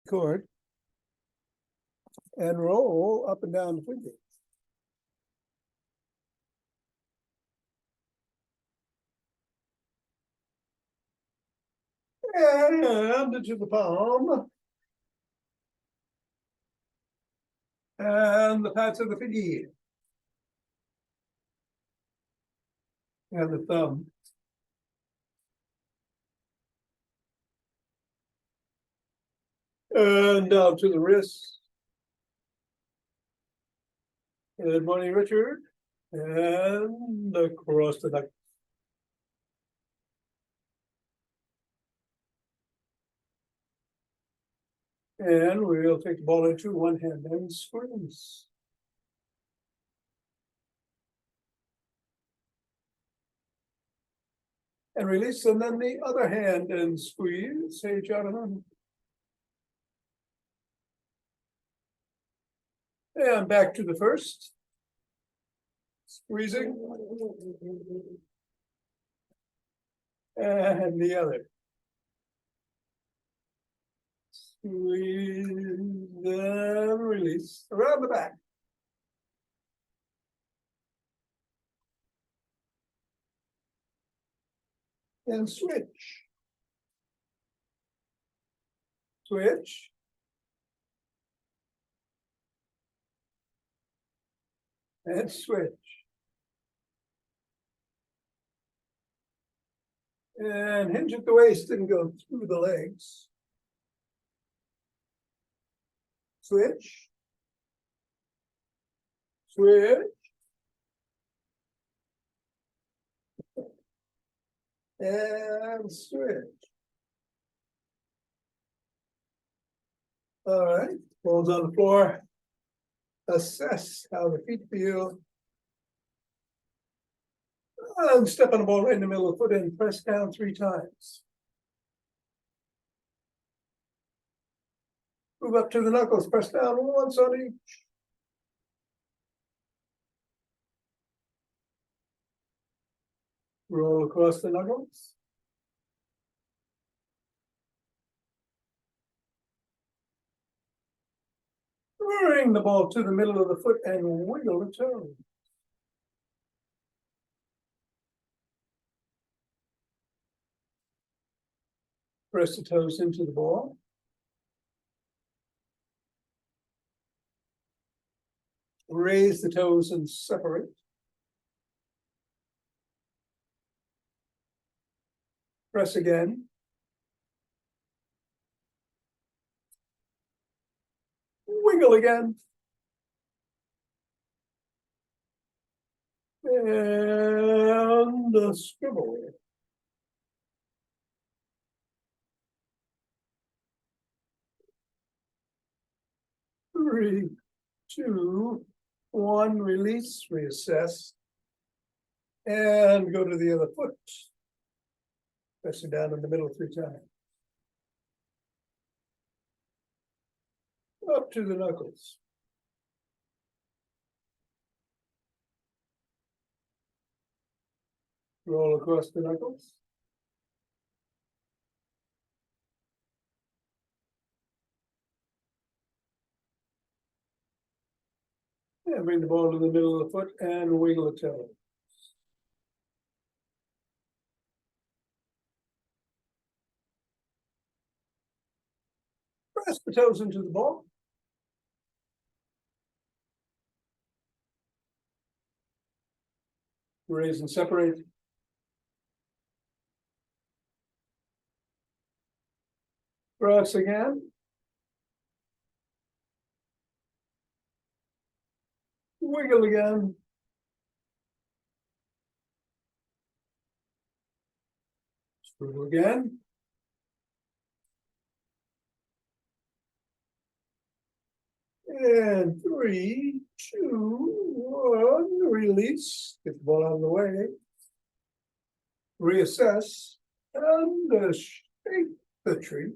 cord and roll up and down the figure. And into the palm. And the pads of the pinky. And the thumb. And down to the wrist. Good morning, Richard. And across the neck. And we'll take the ball into one hand and squeeze. And release, and then the other hand and squeeze. Hey, Jonathan. And back to the first. Squeezing. And the other. Squeeze and release around the back. And switch. Switch. And switch. And hinge at the waist and go through the legs. Switch. Switch. And switch. All right, balls on the floor. Assess how the feet feel. And step on the ball right in the middle of the foot and press down 3 times. Move up to the knuckles, press down once on each. Roll across the knuckles. Bring the ball to the middle of the foot and wiggle the toe. Press the toes into the ball. Raise the toes and separate. Press again. Wiggle again. And a scribble. Three, 2, 1, release, reassess. And go to the other foot. Press it down in the middle 3 times. Up to the knuckles. Roll across the knuckles. And bring the ball to the middle of the foot and wiggle the toe. Press the toes into the ball. Raise and separate. Press again. Wiggle again. Screw again. And 3, 2, 1, release. Get the ball out of the way. Reassess and shake the tree.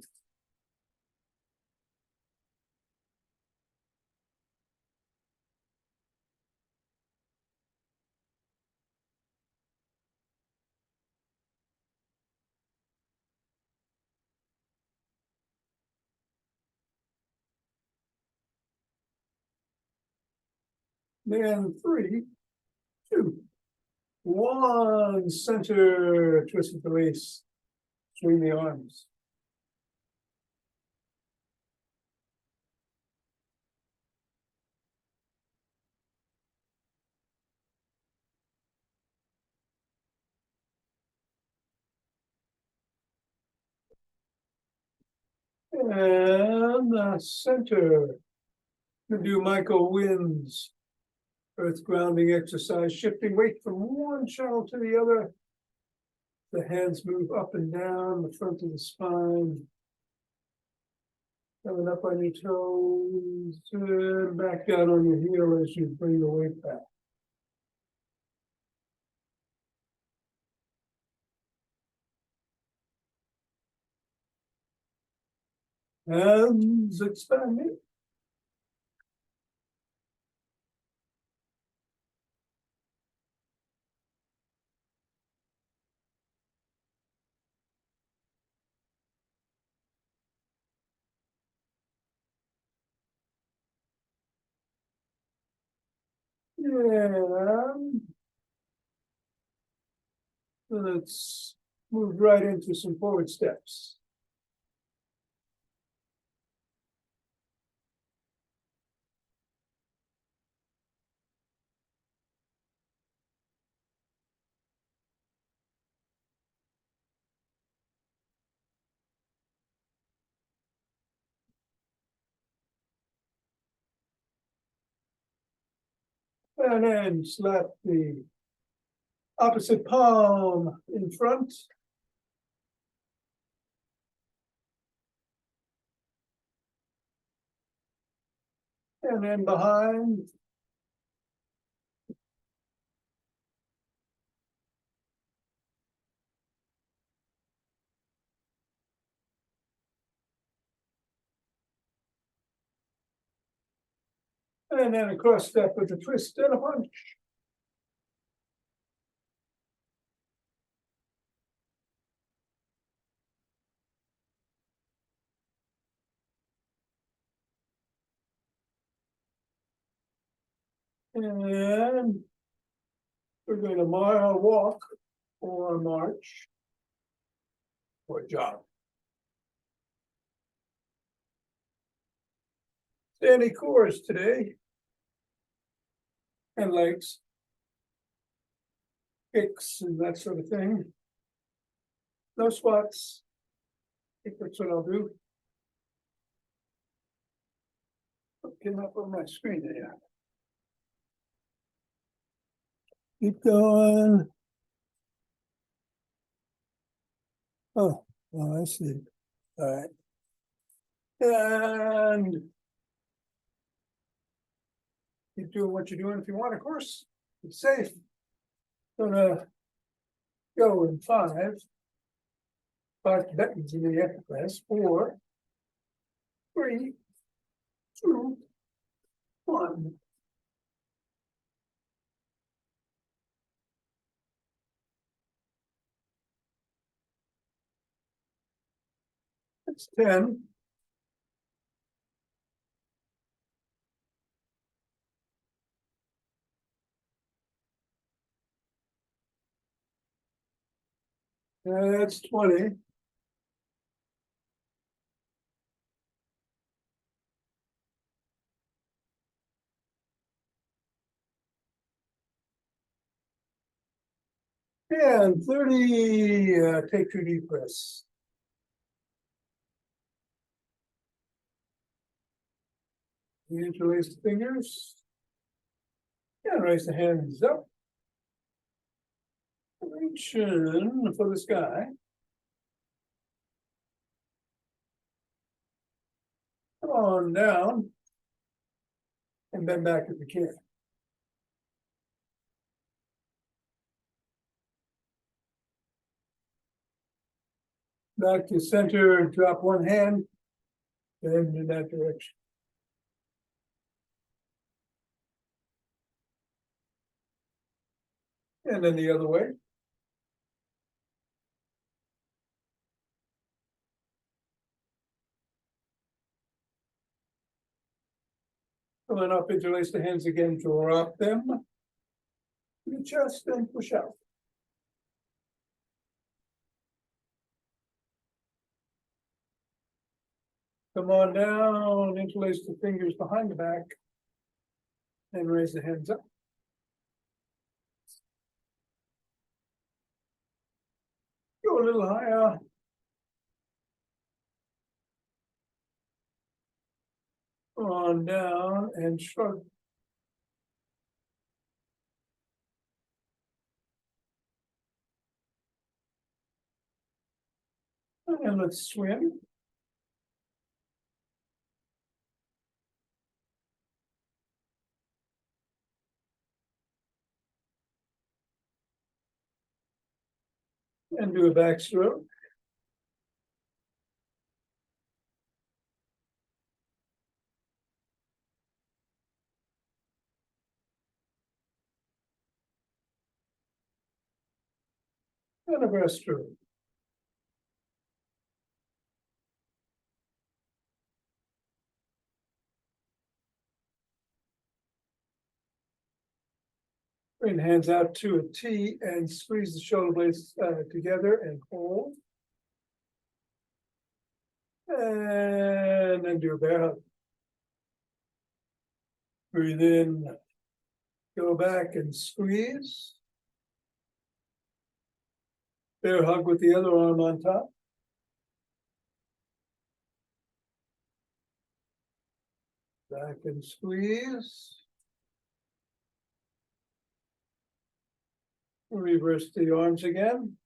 Then 3, 2, 1. Center, twist and release. Swing the arms. And center. We do Michael Wynn's earth grounding exercise, shifting weight from one channel to the other. The hands move up and down the front of the spine. Coming up on your toes, and back down on your heel as you bring the weight back. Hands expanding. And let's move right into some forward steps. And then slap the opposite palm in front. And then behind. And then a cross step with a twist and a punch. And we're going to walk or march or jog. Standing chorus today. And legs. Kicks and that sort of thing. No squats. I think that's what I'll do. Get up on my screen there. Keep going. Oh, I see. All right. And keep doing what you're doing if you want, of course. It's safe. Gonna go in 5 Tibetans in the after class. 4, 3, 2, 1. That's 10. That's 20. And 30. Take 2 deep breaths. Interlace the fingers. And raise the hands up. Reach in for the sky. Come on down. And bend back if you can. Back to center and drop one hand. Bend in that direction. And then the other way. Come on up, interlace the hands again, drop them. To the chest and push out. Come on down, interlace the fingers behind the back. And raise the hands up. Go a little higher. On down and shrug. And let's swim. And do a backstroke. And a breaststroke. Bring hands out to a T and squeeze the shoulder blades together and hold. And then do a bear hug. Breathe in, go back and squeeze. Bear hug with the other arm on top. Back and squeeze. Reverse the arms again.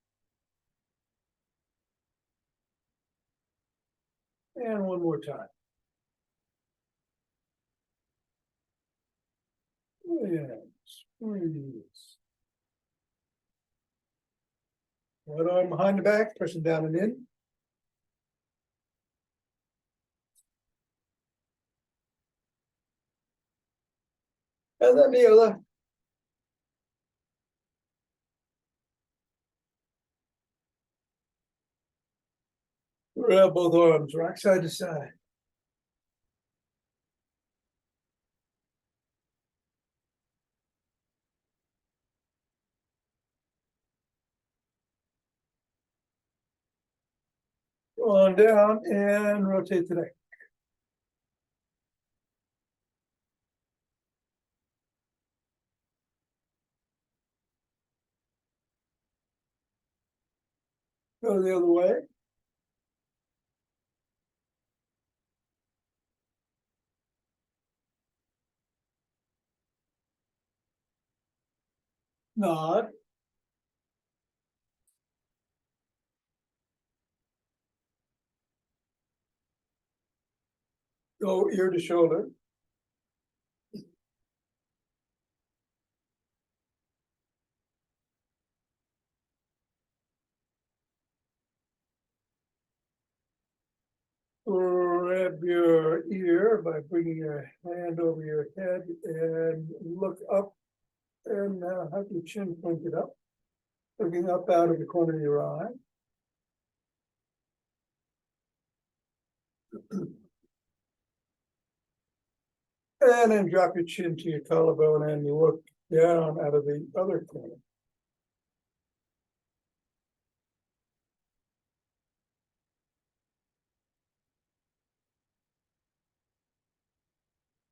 And one more time. And squeeze. One arm behind the back, pressing down and in. And then the other. Grab both arms, rock side to side. Go on down and rotate the neck. Go the other way. Nod. Go ear to shoulder. Grab your ear by bringing your hand over your head and look up and have your chin pointed up, looking up out of the corner of your eye. And then drop your chin to your collarbone and you look down out of the other corner.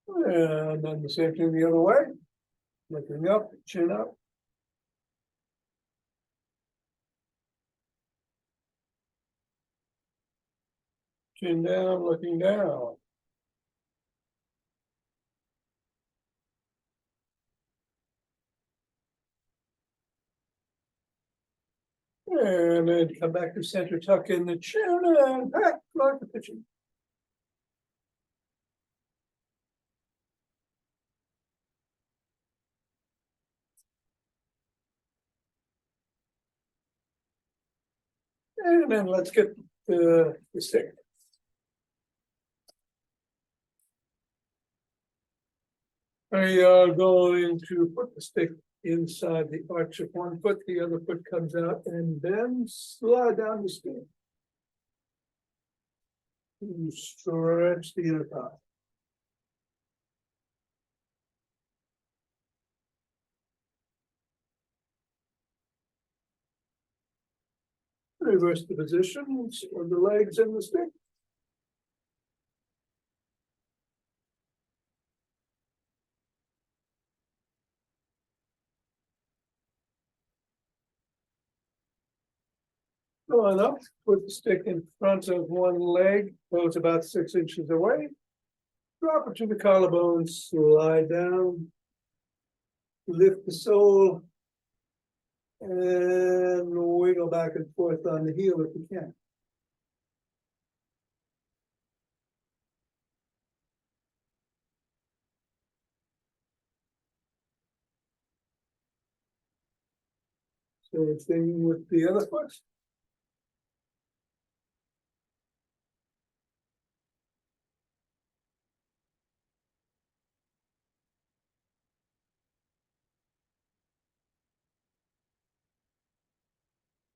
And then the same thing the other way. Looking up, chin up. Chin down, looking down. And then come back to center, tuck in the chin and back like a pigeon. And then let's get the stick. I are going to put the stick inside the arch of one foot, the other foot comes out, and then slide down the stick. You stretch the inner thigh. Reverse the positions of the legs and the stick. Go on up, put the stick in front of one leg, goes about 6 inches away. Drop it to the collarbone, slide down. Lift the sole. And wiggle back and forth on the heel if you can. Same thing with the other foot.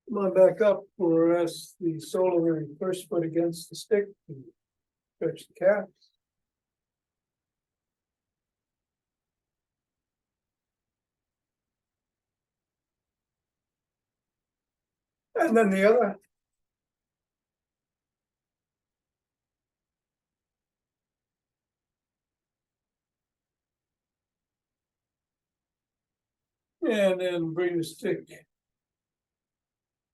Come on back up, rest the sole of your first foot against the stick. Stretch the calf. And then the other. And then bring the stick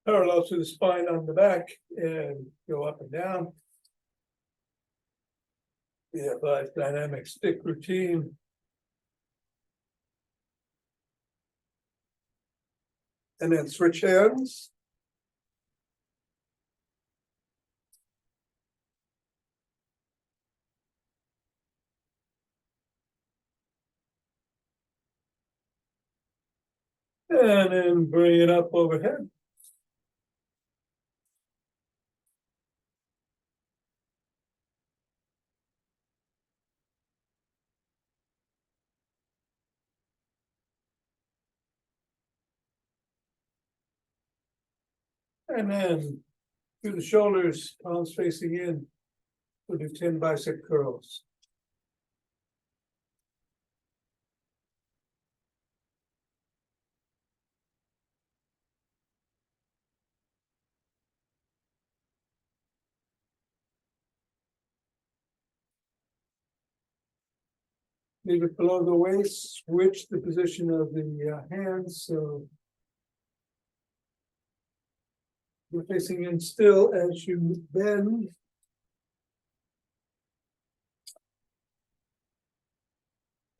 parallel to the spine on the back and go up and down. Yeah, but dynamic stick routine. And then switch hands. And then bring it up overhead. And then through the shoulders, palms facing in. We'll do 10 bicep curls. Leave it below the waist, switch the position of the hands, so you're facing in still as you bend.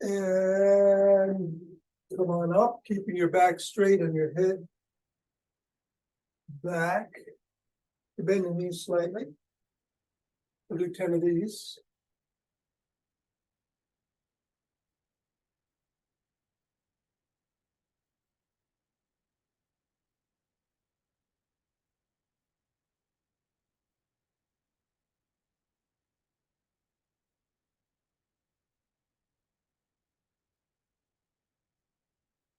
And come on up, keeping your back straight and your head back. Bend your knees slightly. We'll do 10 of these.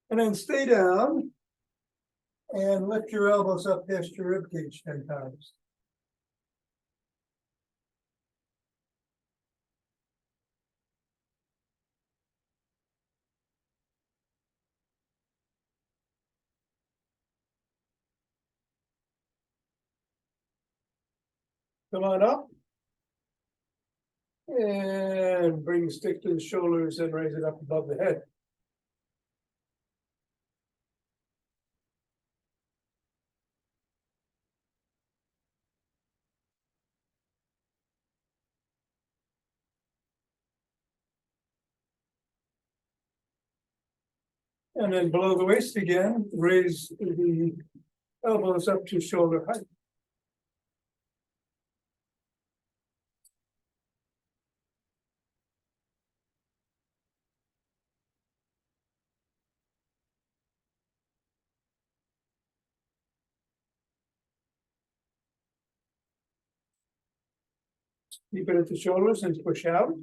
And then stay down and lift your elbows up past your ribcage 10 times. Come on up. And bring the stick to the shoulders and raise it up above the head. And then below the waist again, raise the elbows up to shoulder height. Keep it at the shoulders and push out.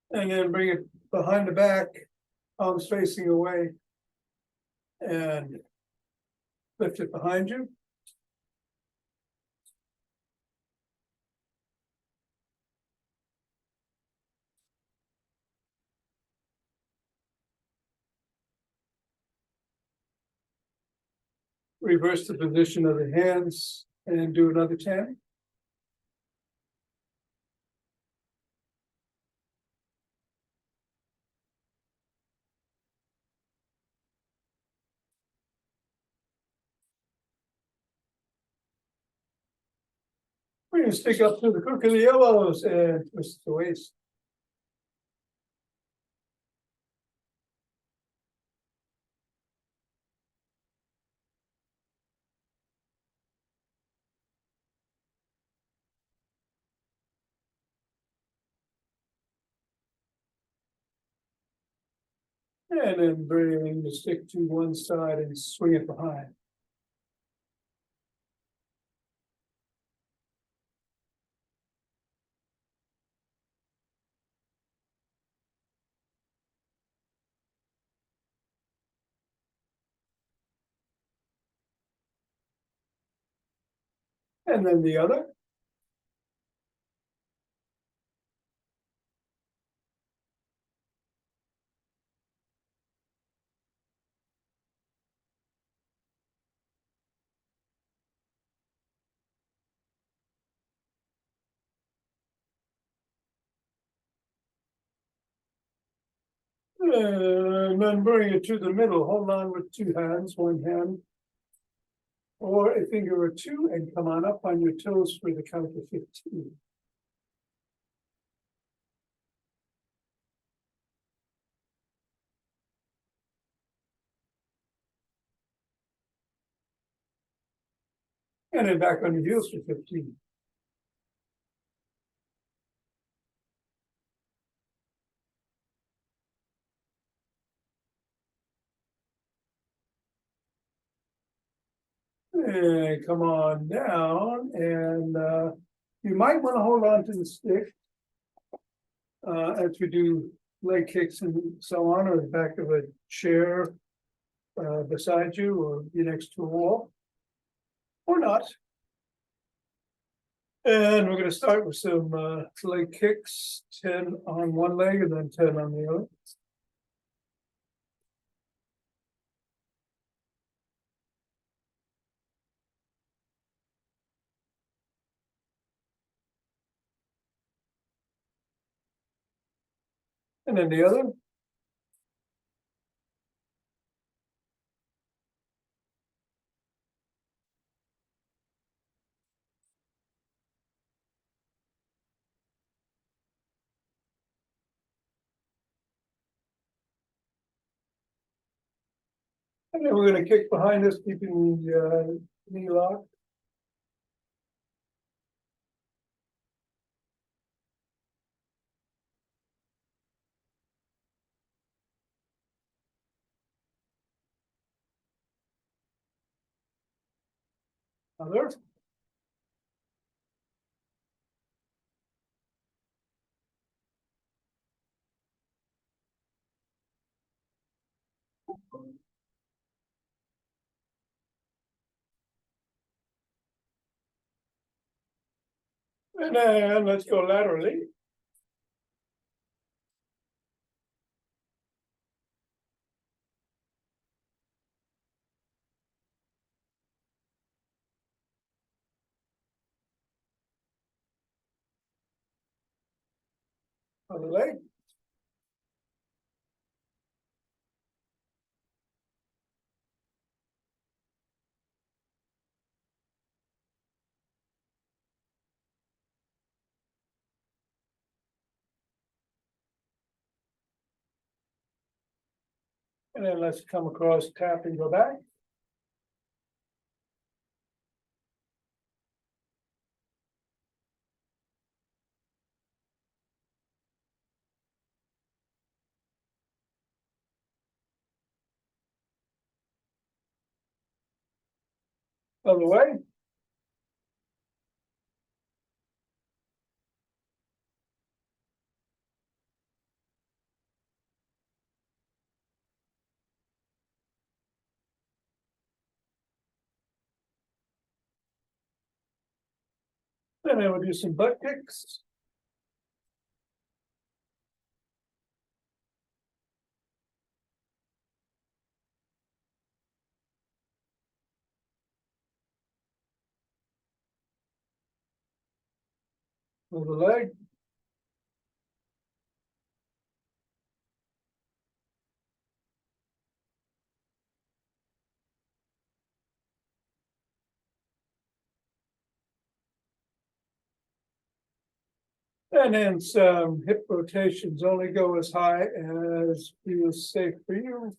And then bring it behind the back, palms facing away. And lift it behind you. reverse the position of the hands and do another 10. We're gonna stick up through the crook of the elbows and twist the waist. And then bring the stick to one side and swing it behind. And then the other. And then bring it to the middle. Hold on with two hands, one hand. Or a finger or two, and come on up on your toes for the count of 15. And then back on your heels for 15. And come on down, and you might want to hold on to the stick as you do leg kicks and so on, or the back of a chair beside you, or be next to a wall, or not. And we're going to start with some leg kicks, 10 on one leg and then 10 on the other. And then the other. And then we're going to kick behind us, keeping the knee locked. Other. And then let's go laterally. Other leg. And then let's come across, tap and go back. Other way. And then we'll do some butt kicks. Pull the leg. And then some hip rotations, only go as high as feels safe for you.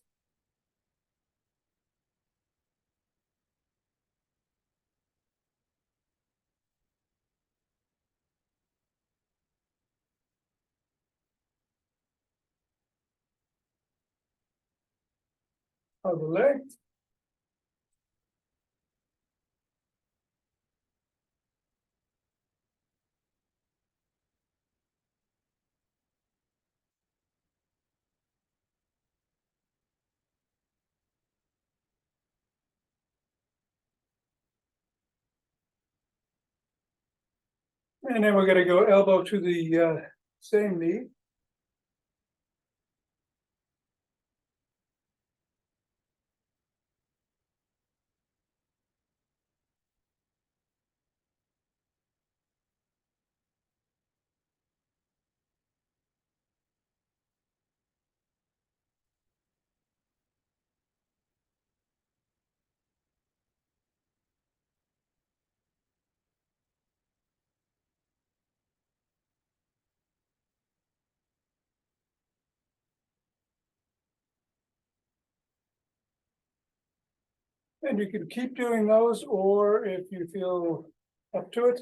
Of the leg. And then we're gonna go elbow to the same knee. And you can keep doing those, or if you feel up to it,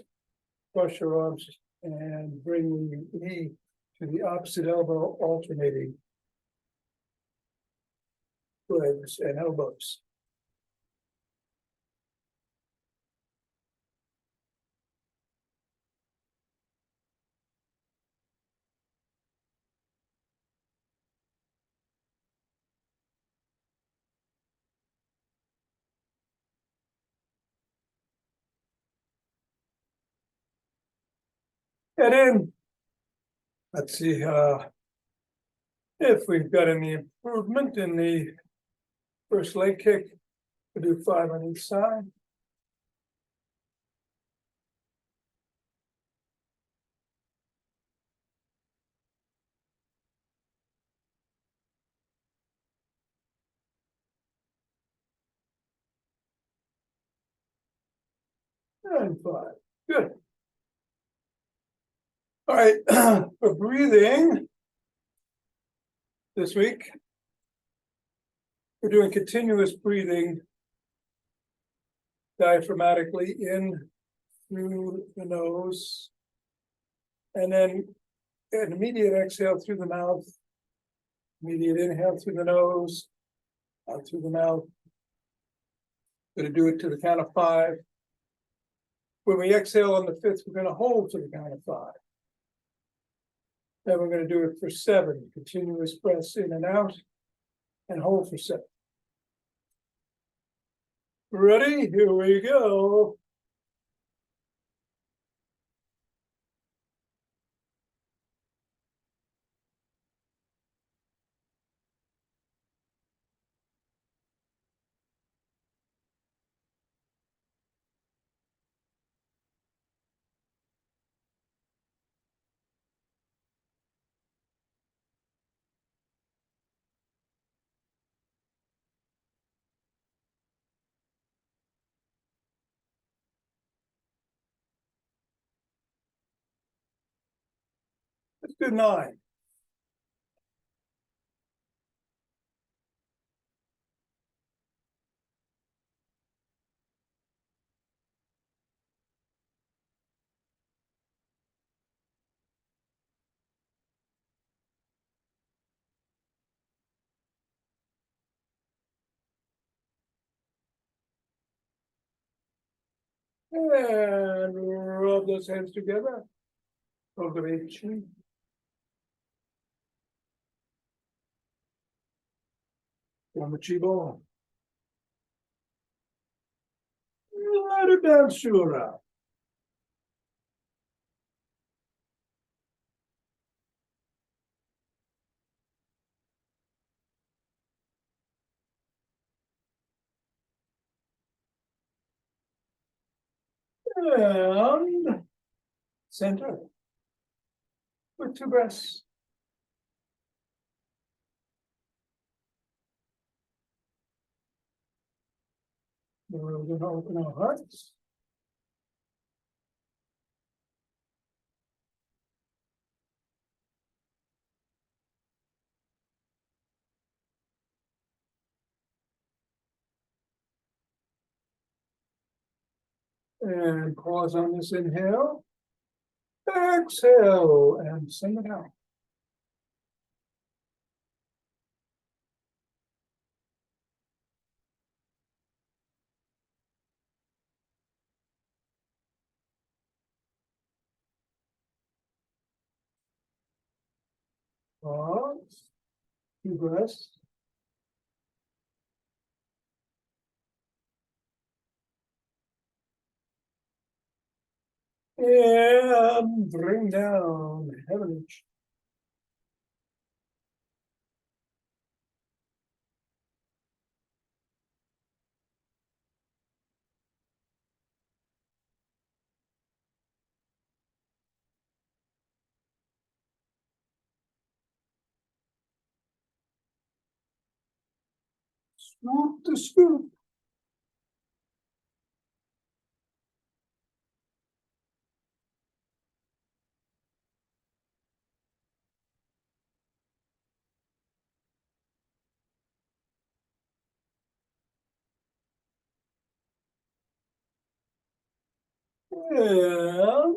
cross your arms and bring the knee to the opposite elbow, alternating legs and elbows. And then, let's see if we've got any improvement in the first leg kick. We'll do 5 on each side. And 5. Good. All right, for breathing this week, we're doing continuous breathing diaphragmatically in through the nose, and then an immediate exhale through the mouth, immediate inhale through the nose, out through the mouth. Going to do it to the count of 5. When we exhale on the 5th, we're going to hold to the count of 5. Then we're going to do it for 7, continuous breaths in and out, and hold for 7. Ready? Here we go. Let's do 9. And rub those hands together. Over each knee. Form a chi-ball. Let it down, Shura. And center. 2 breaths. Then we're going to open our hearts. And pause on this inhale. Exhale and send it out. Pause. 2 breaths. And bring down heaven. Swoop to scoop. And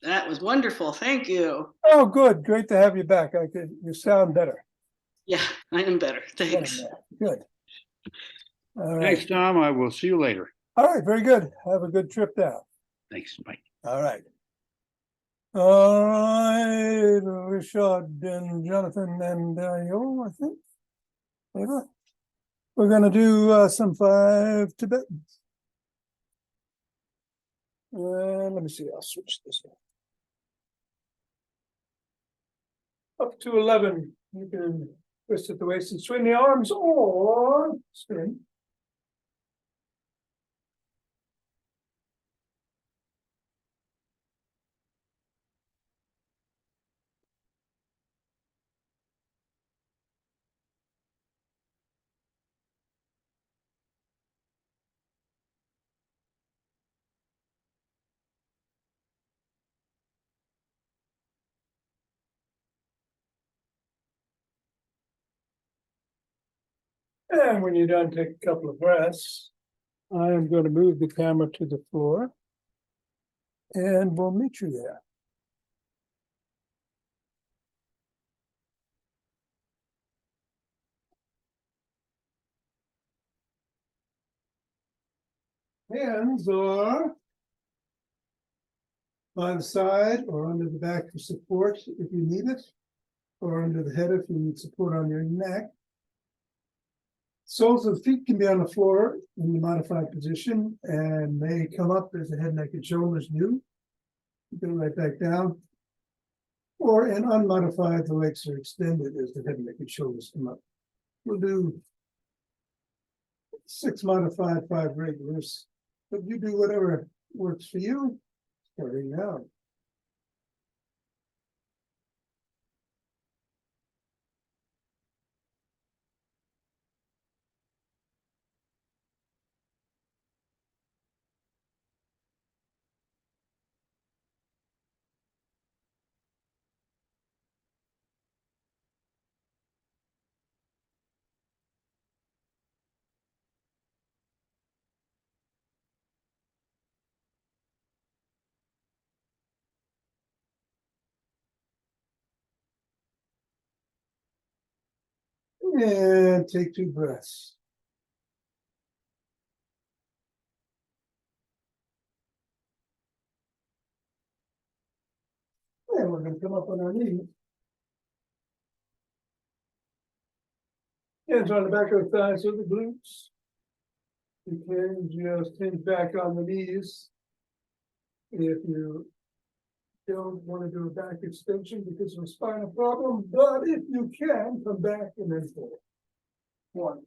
That was wonderful. Thank you. oh, good. Great to have you back. You sound better. Yeah, I am better. Thanks. Good. All right. Thanks, Tom. I will see you later. All right. Very good. Have a good trip down. Thanks. Bye. All right. All right. Rishad and Jonathan and Yo, I think. Ava. We're going to do some 5 Tibetans. Let me see. I'll switch this up to 11. You can twist at the waist and swing the arms or spin. And when you're done, take a couple of breaths. I am going to move the camera to the floor. And we'll meet you there. Hands are by the side or under the back for support if you need it, or under the head if you need support on your neck. Soles of the feet can be on the floor in the modified position and may come up as the head, neck, and shoulders do. Go right back down. Or in unmodified, the legs are extended as the head, neck, and shoulders come up. We'll do 6 modified, 5 regulars. But you do whatever works for you. Starting now. And take 2 breaths. And we're going to come up on our knees. Hands on the back of the thighs or the glutes. You can just hinge back on the knees. If you don't want to do a back extension because of a spinal problem, but if you can, come back and then forward. 1,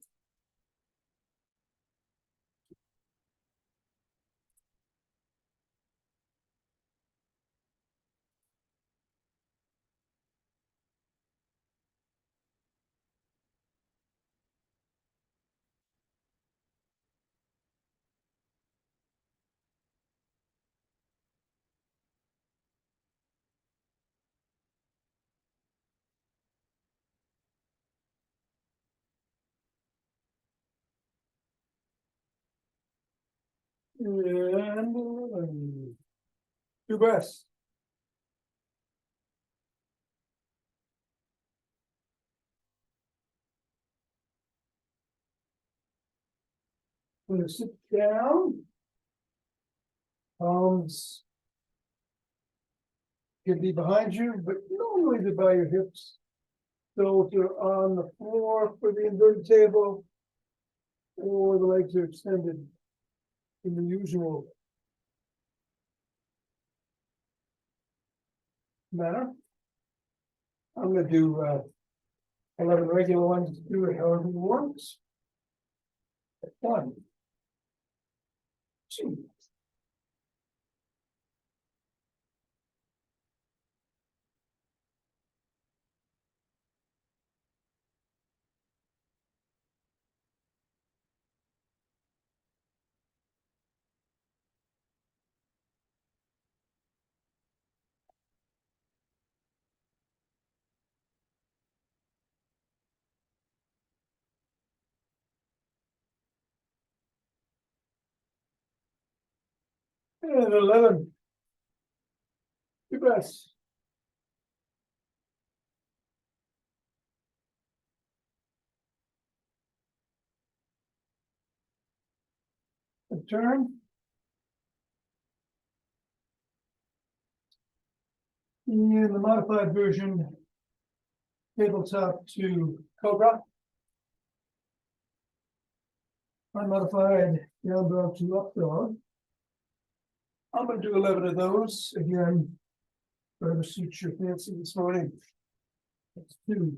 And two breaths. I'm gonna sit down. Palms can be behind you, but normally they're by your hips. So if you're on the floor for the inverted table, or the legs are extended in the usual manner. I'm gonna do 11 regular ones, do it however you want. 1, 2, and 11. Two breaths. A turn. In the modified version, tabletop to Cobra. Unmodified down dog to up dog. I'm gonna do 11 of those again. Whatever suits your fancy this morning. That's 2.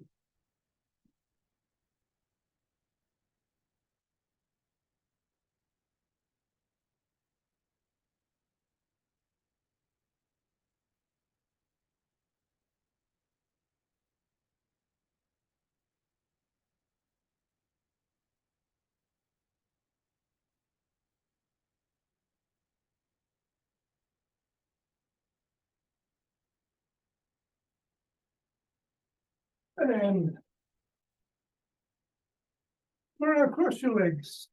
And we're gonna cross your legs.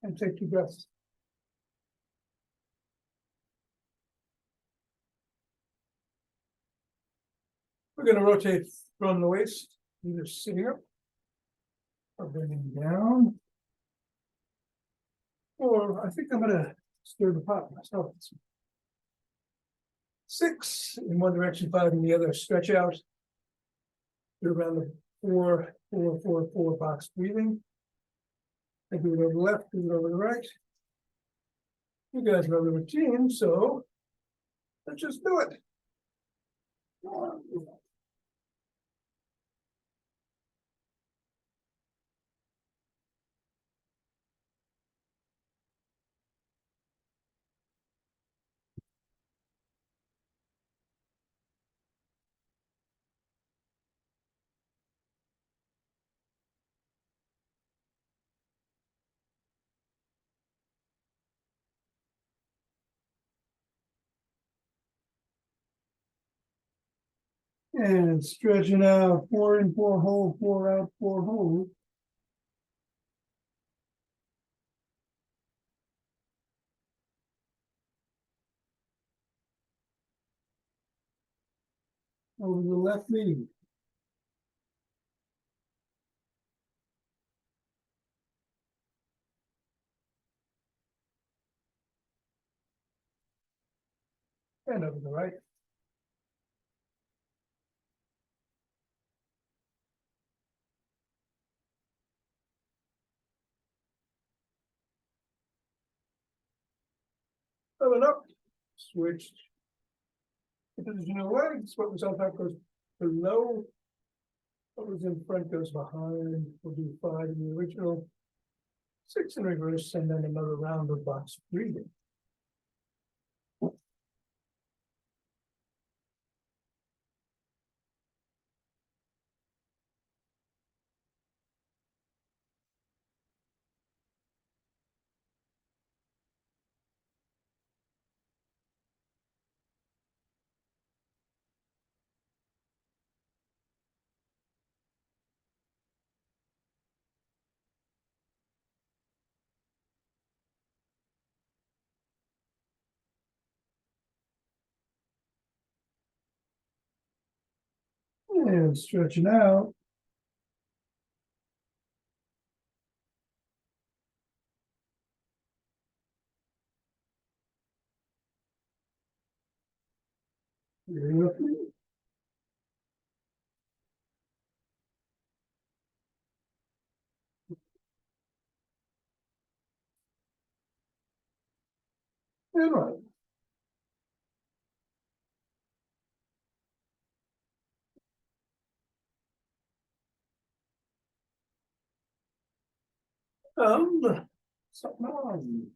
And take 2 breaths. We're gonna rotate from the waist, either sitting up or bringing down. Or I think I'm gonna stir the pot myself. 6 in one direction, 5 in the other. Stretch out. Do around the 4, 4, 4, 4 box breathing. I do it over the left, do it over the right. You guys know the routine, so let's just do it. And stretching out, 4 in, 4 hold, 4 out, 4 hold. Over the left knee. And over the right. Coming up, switched. Position of the legs, what was on top goes below. What was in front goes behind. We'll do 5 in the original. 6 in reverse, and then another round of box breathing. And stretching out. And right. Something on.